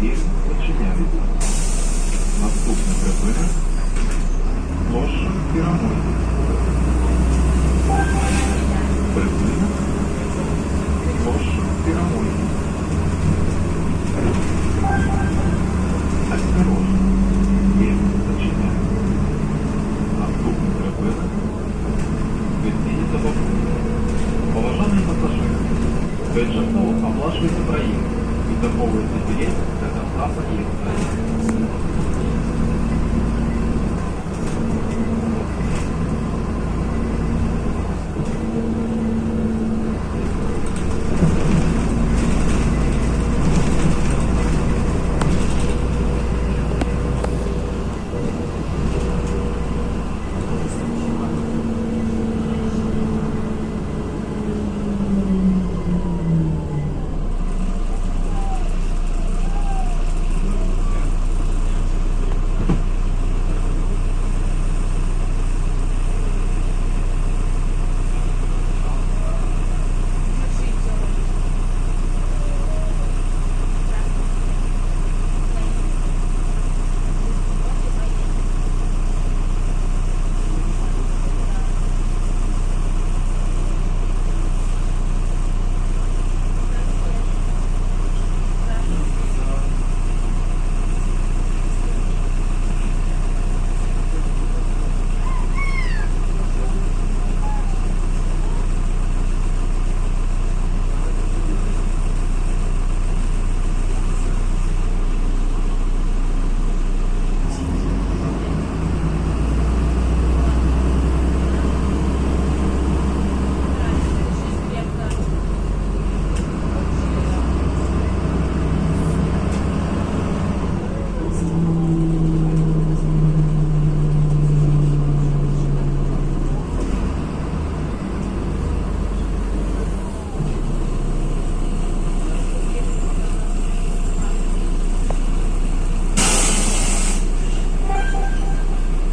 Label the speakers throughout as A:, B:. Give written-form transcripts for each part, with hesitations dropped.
A: Двір зачиняється. Наступний припинок. Площа Пірамойди. Припинок. Площа Пірамойди. Осторожно. Двір зачиняється. Наступний припинок. Відміниться вокруг. Поважаний пасажир. Бюджетно оплачується проїзд і заховується білет до конца поїзду.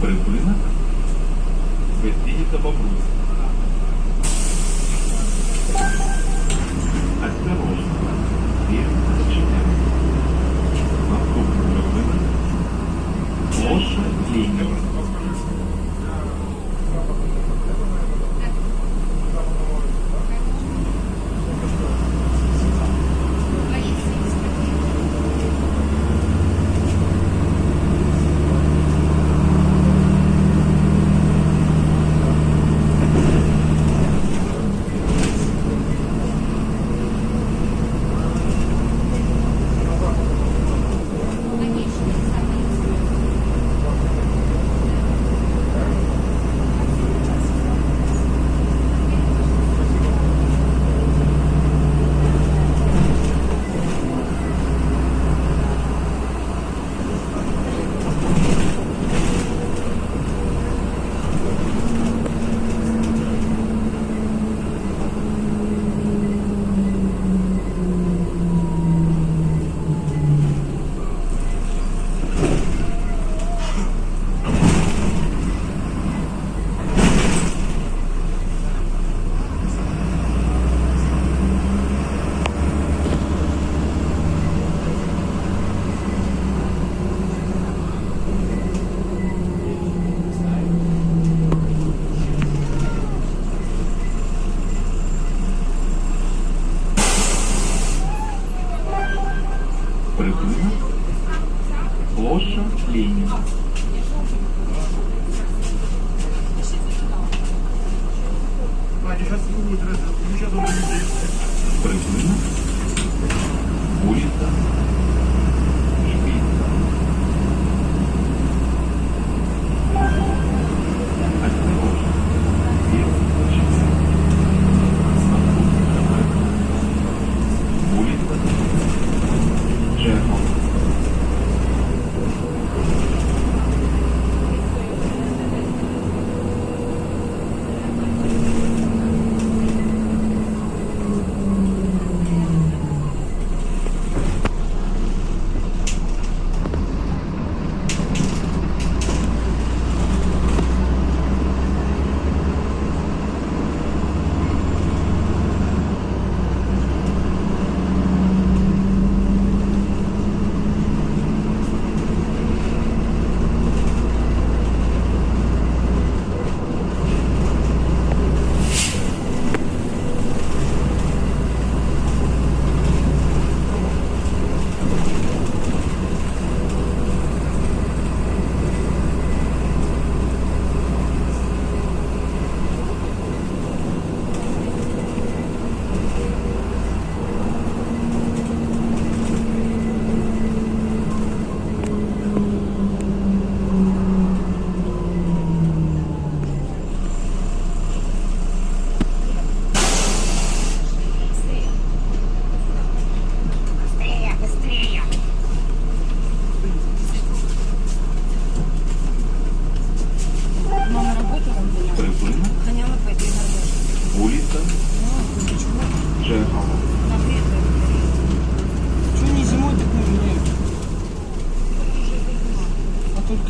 A: Припинок. Відміниться вокруг. Осторожно. Двір зачиняється. Наступний припинок. Площа Леніна. Припинок. Площа Леніна. Припинок. Вулиця Шпиця. Осторожно. Двір зачиняється. Наступний припинок. Вулиця Чехова.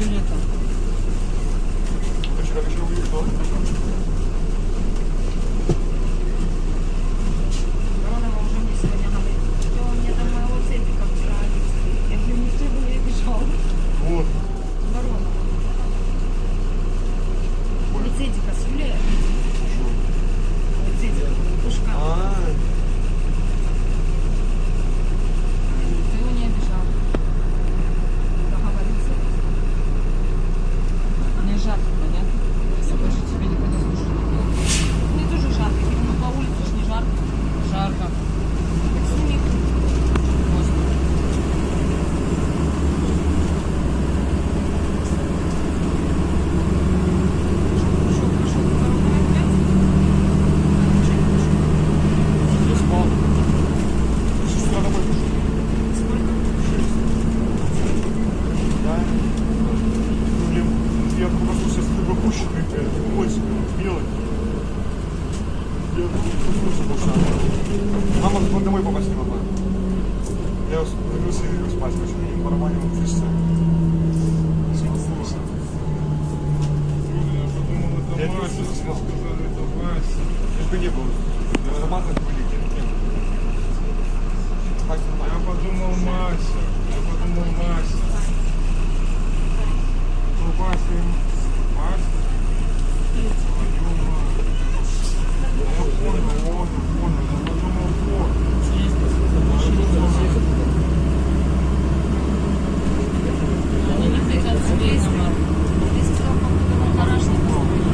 B: лето.
C: Ты вчера еще уехал?
B: Воронова уже мне сегодня говорит, что мне там моего цепика нравится. Я говорю, никто бы не обижал.
C: Вот.
B: Воронова. Не цепика, с Юлей обидели. Вот цепика, пушка. Ты его не обижал. Договорился. Мне жарко, понятно? Я больше тебе никогда слушать не буду. Мне тоже жарко. Ну, по улице ж не жарко. Жарко. Так сними. Господи. Что, пошел на второй опять?
C: Я спал. Ты с утра домой пришел?
B: Сколько?
C: 6. Да? Я проснулся с тобой пущенный, мой белый. Я проснулся полчаса. Мама домой попасть не могла. Я вернулся и лег спать, почему не барабанил в 3 часа. Я вернулся, засмал. Лишь бы не было. Романных были где-то. Так нормально.
D: Я подумал Мася. Ну, Вася, твою мать. Я понял, я подумал, вот.
B: Они не хотят слезть. Ты сказал, как-то на гараж не построили.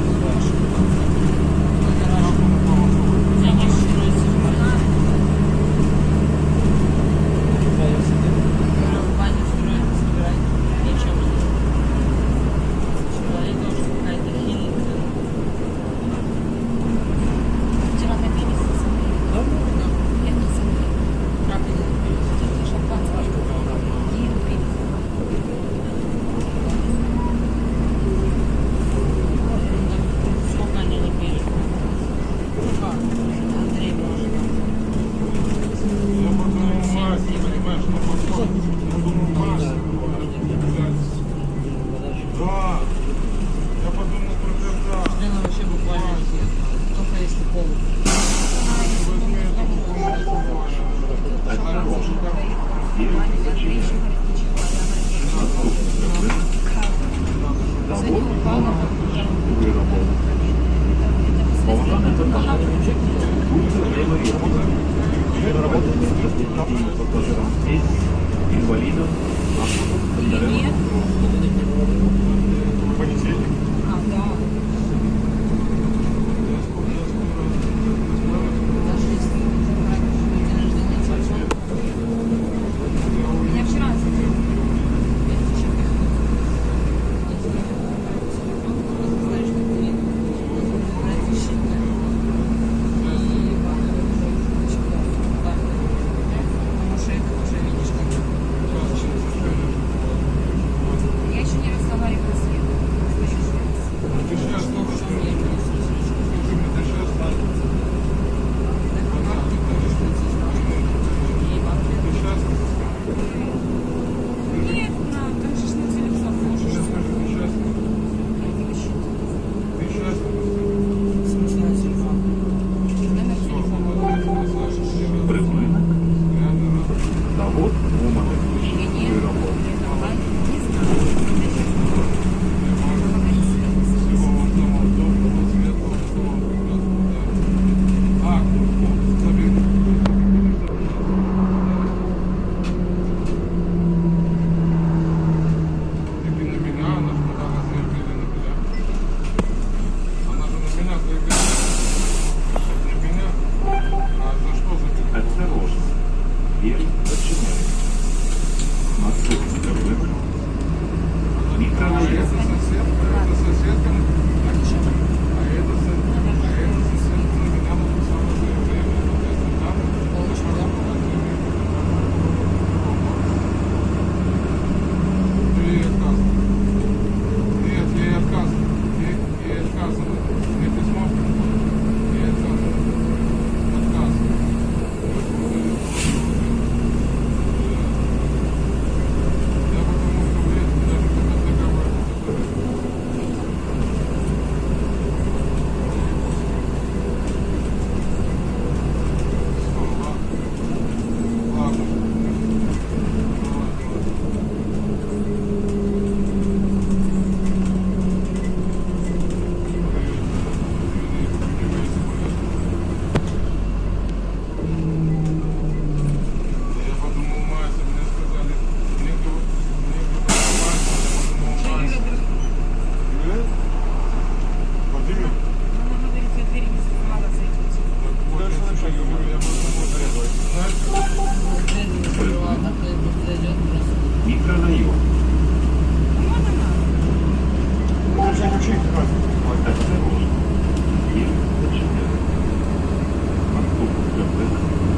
B: Я не строится. Баню строят, собирать. Ничем. Человека уже какая-то хиленькая. Вчера напились на самом. Я не самом. Правда, не напились. Это шампанское. И напились. Сколько они не пили? Андрей может.
D: Я подумал Мася, понимаешь, ну потом подумал Мася. Да. Я подумал про тебя.
B: Лена вообще буквально только если повод.
D: Возьми эту буквально.
A: Осторожно. Первый зачем? Завод вы работаете. Полноценный пассажир. Будет регулироваться. Работать с пассажиром здесь, инвалидом,
B: Или нет?
C: Понедельник.
B: А, да. Даже если день рождения отца. Меня вчера отцепили. Я еще приходила. Знаешь, как ты разрешительно. И потому что это уже видишь, как я еще не разговаривала с Леной.
D: Ты сейчас только что мне скажи мне, ты сейчас ты сейчас
B: Нет, там же на телефон можешь.
D: сейчас скажи, ты счастлив? Ты счастлив?
B: В смысле на телефон? Номер телефона.
A: Прыгнуть. Завод Уманов.
B: Или нет?
A: Вы работаете.
B: Не знаю.
D: Всего вам самого доброго, светлого, всего прекрасного, да. А, забей. Ты на меня, она же куда заявили на меня. Она же на меня заявила. На меня? А за что заявили?
A: Осторожно. Первый зачем? Московский выбор.
D: А
A: Микрорайон.
D: это соседка, а это соседка на меня написала заявление. Вот это там. Ей отказано. Нет, ей отказано. Ей отказано. Мне письмо. Ей отказано. Отказано. Я потому что, блядь, даже когда договариваюсь.
A: Продаю.
B: Можна надо?
C: Ну, взять вообще их разных.
A: Осторожно. Мир начинает. Поступок КП.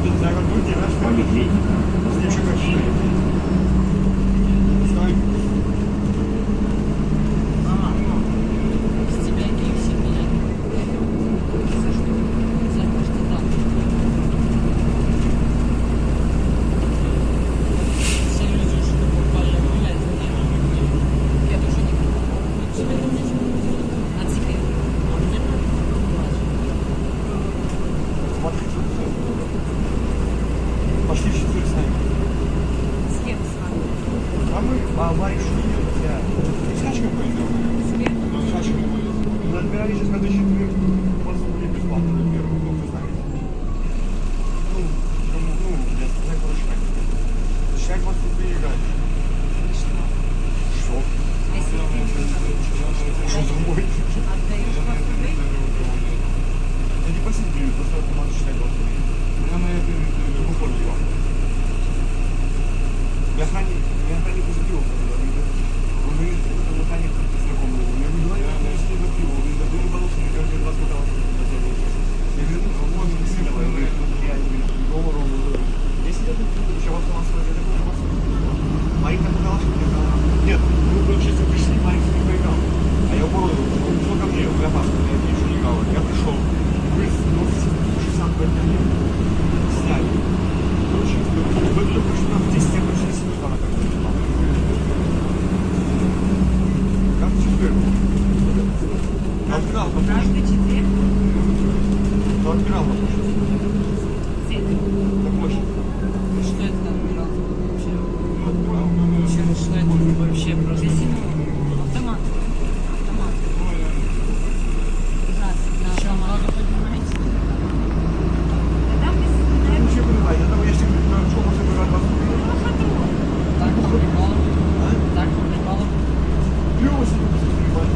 C: Ты не знаю, как будет делать, что ли?
A: Поликлиника.
C: С ним как что? Стой.
B: Ага. С тебя KFC менять. За что? За то, что так. Все люди, что покупали, гулять, я тоже не покупала. Тебе не нужно. А тебе? А мне надо покупать.
C: Смотри. Пошли в 4 с нами.
B: С кем с вами?
C: А мы Марик Шунин, я. С Хачком пойдем.
B: С кем?
C: С Хачком. Мы отбирали сейчас на 4, у вас будет бесплатно на первый, ну, вы знаете. Ну, кому, ну, я знаю, короче, как. Человек вас тут переиграет.
B: И что?
C: Что?
B: Если ты
C: Что за мой?
B: отдаешь 20 рублей,
C: Я не посидел, просто автомат считает 20 рублей.
D: Я на этой неделе
C: Выходит вам. Я охранник уже пил, когда он говорит, это охранник знакомый. Я говорю, давай я посидел на пиво. Он говорит, да ты не балуйся, мне кажется, 20 бутылок. Я говорю, ну, вот, не сильно, я говорю, я долларов. Я сидел тут, еще в автомат свой, я такой, у вас Марик напугал, что я сказал. Нет, мы, получается, пришли, Марик с ним поиграл. А я упорол, он пришел ко мне, я паспорт, я ничего не играл. Я пришел, вы с 60 подняли, сняли. Короче, выпил, пришли нам в 10, я пришли с ним, она как-то не знала. Как в четверг. Отбирал, потому
B: каждый четверг,
C: что отбирал на площадь.
B: центр.
C: На площадь.
B: Что это там играл? Вообще?
C: Отбирал.
B: Что это вообще? Казино. Автомат. Автомат. Ужасно. На автомат. Поднимаете? Да там без...
C: Я вообще понимаю, я думаю, если бы что, можно бы рад вас купить.
B: Так, по приколу.
C: А?
B: Так, по приколу.
C: Клево себе понимать.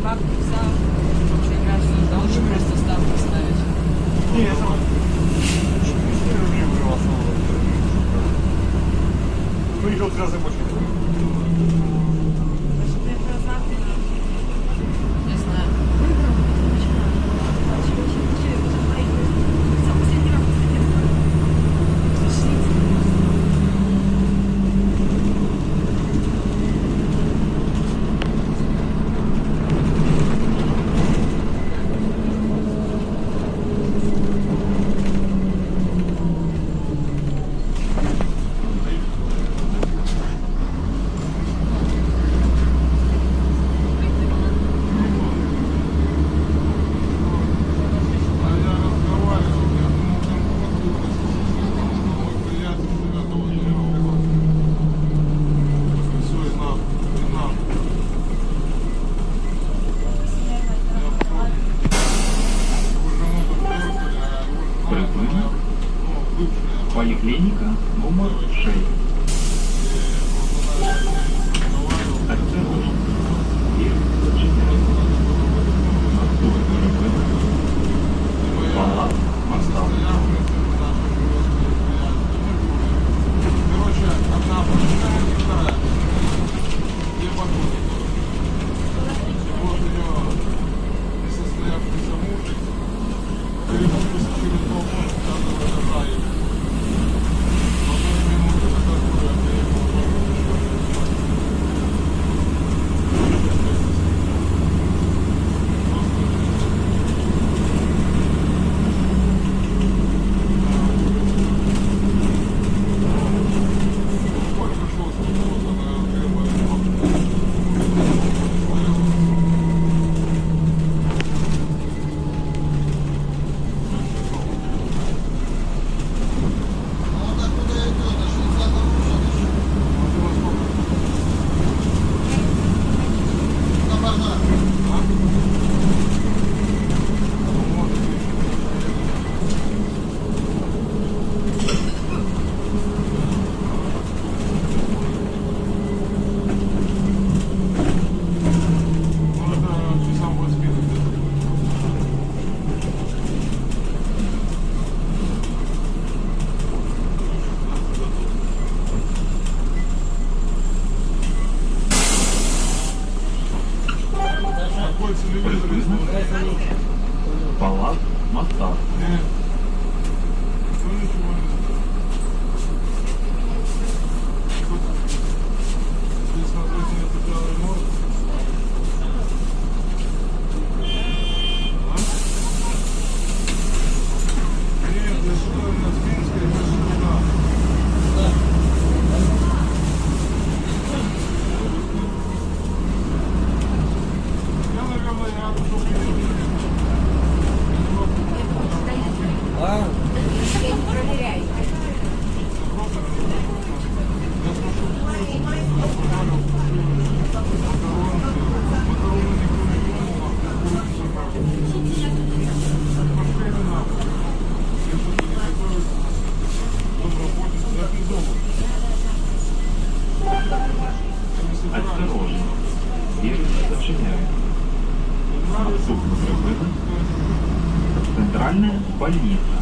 B: Как ты сам? Вообще играешь, нужно лучше просто ставку ставить.
C: Не, я сам 4 рублей вырвал снова. Выиграл 3 раза больше.
B: Что ты это завтра? Не знаю. Выиграл. Последний раз, Пришлите.
D: А я разговаривал, я думал, там вот мой приятель 9 дерева. Все, и нахуй. Я в шоке. Его жену тут бросили, а его жена, моя, ну, бывшая.
A: Поликлиника номер 6. Осторожно. Мир начинает. Поступок КП. Палат. Остался.
D: Короче, одна большая и вторая. Две подруги. И вот у нее несостоявшийся муж перепустился через полгода, когда этажа. Потом ему дома.
A: Осторожно. Двери зачиняются. Наступна зупинка. Центральная больница.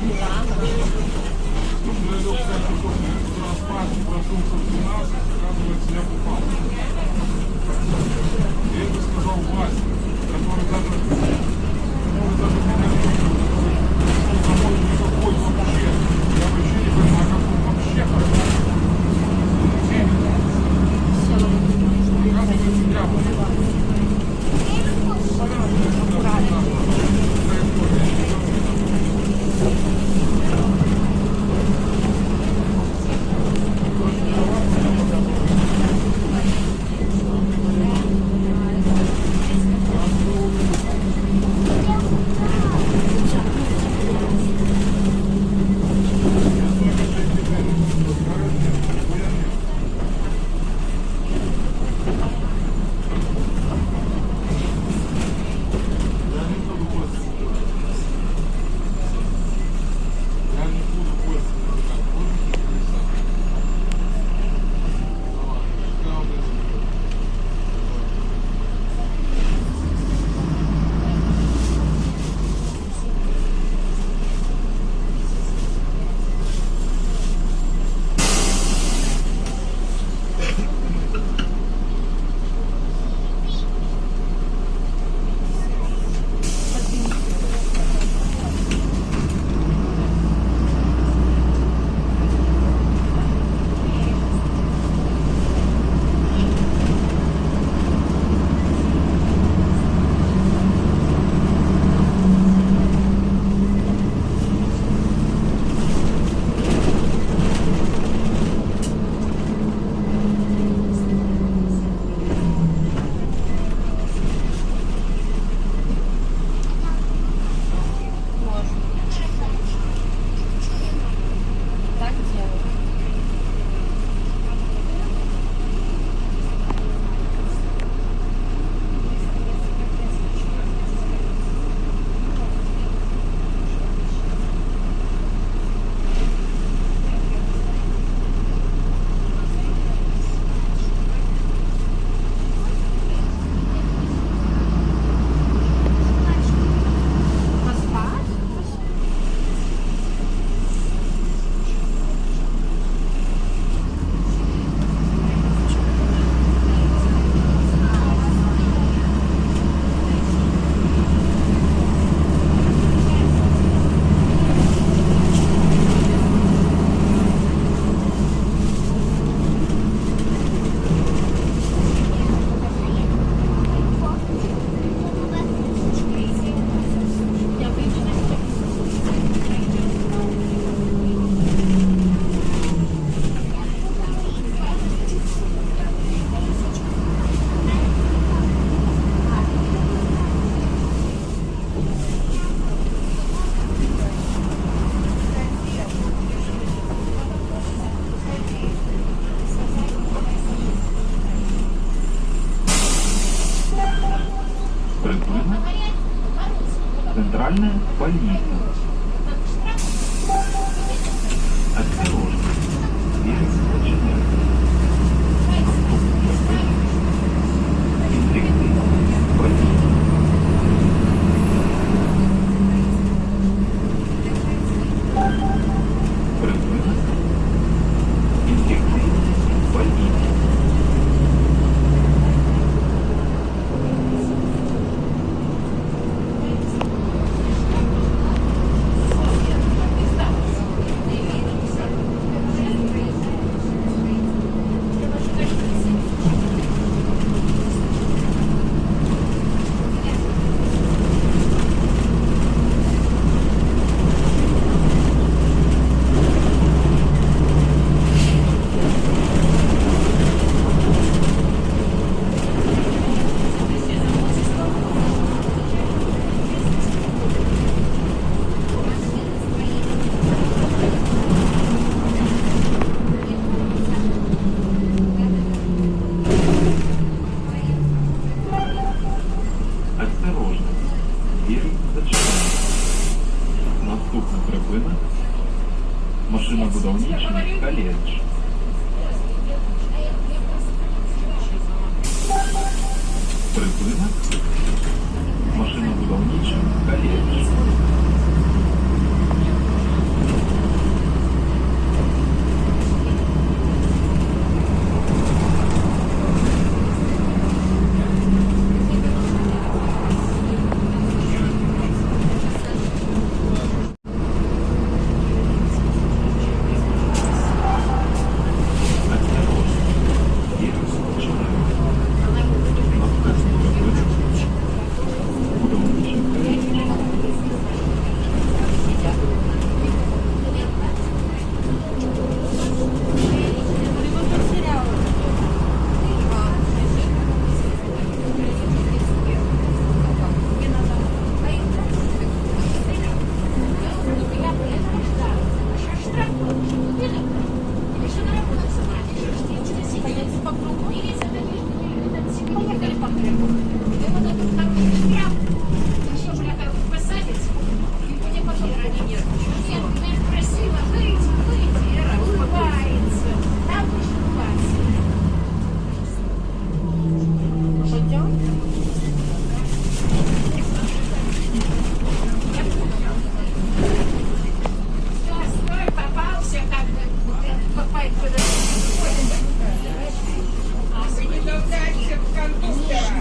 D: Я лег, кстати, после утра спать и проснулся в 12, оказывается, я попал. Я это сказал Васе, который даже меня не видел, который домой никакой вообще. Я вообще не понимаю, как он вообще хорошо. Оказывается, я был. Я не буду больше никак. Можете перестать? Давай, сказал бы.
B: Можно. Так делаю. Поспать? Я выйду на
A: Прибыльно. Центральная больница. Осторожно. Двери зачиняются. Наступна зупинка. Инфекционная больница. Прибыльно. Инфекционная больница. Наступна припина. Машинобудівничий коледж. Припина. Машинобудівничий коледж.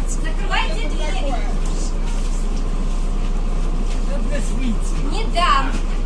E: Закрывайте двери. Не дам.